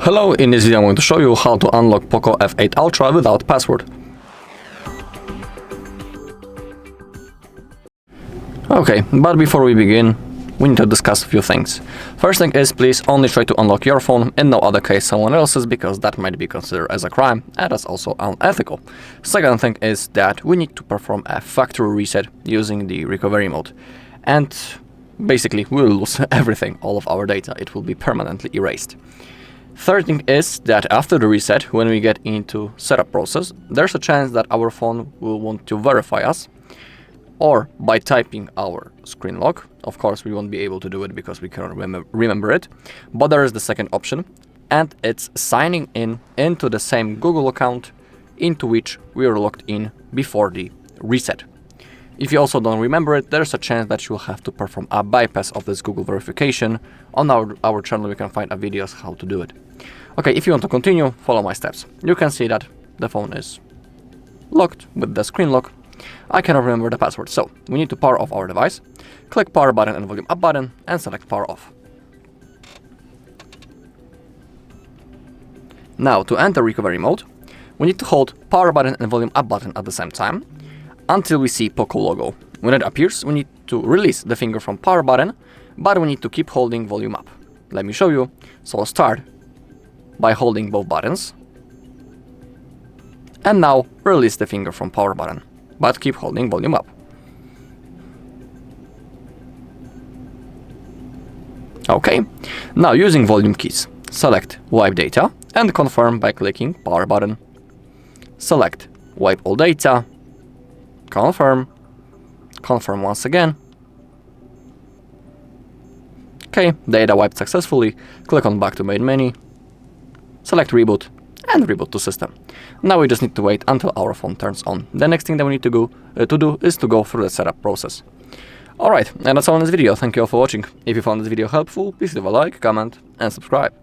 Hello, in this video I'm going to show you how to unlock POCO F8 Ultra without password. Okay, but before we begin, we need to discuss a few things. First thing is, please only try to unlock your phone, in no other case someone else's, because that might be considered as a crime, and that's also unethical. Second thing is that we need to perform a factory reset using the recovery mode. And basically we will lose everything, all of our data, it will be permanently erased. Third thing is that after the reset, when we get into setup process, there's a chance that our phone will want to verify us, or by typing our screen lock. Of course, we won't be able to do it because we cannot remember it, but there is the second option, and it's signing in into the same Google account into which we were logged in before the reset. If you also don't remember it, there's a chance that you'll have to perform a bypass of this Google verification. On our channel you can find videos how to do it. Okay, if you want to continue, follow my steps. You can see that the phone is locked with the screen lock. I cannot remember the password, so we need to power off our device. Click power button and volume up button and select power off. Now to enter recovery mode, we need to hold power button and volume up button at the same time until we see POCO logo. When it appears, we need to release the finger from power button, but we need to keep holding volume up. Let me show you. So I'll start by holding both buttons, and now release the finger from power button, but keep holding volume up. Okay, now using volume keys, select wipe data and confirm by clicking power button. Select wipe all data, confirm once again. Okay, data wiped successfully. Click on back to main menu, select reboot and reboot to system. Now we just need to wait until our phone turns on. The next thing that we need to do is to go through the setup process. Alright, and that's all in this video. Thank you all for watching. If you found this video helpful, please leave a like, comment and subscribe.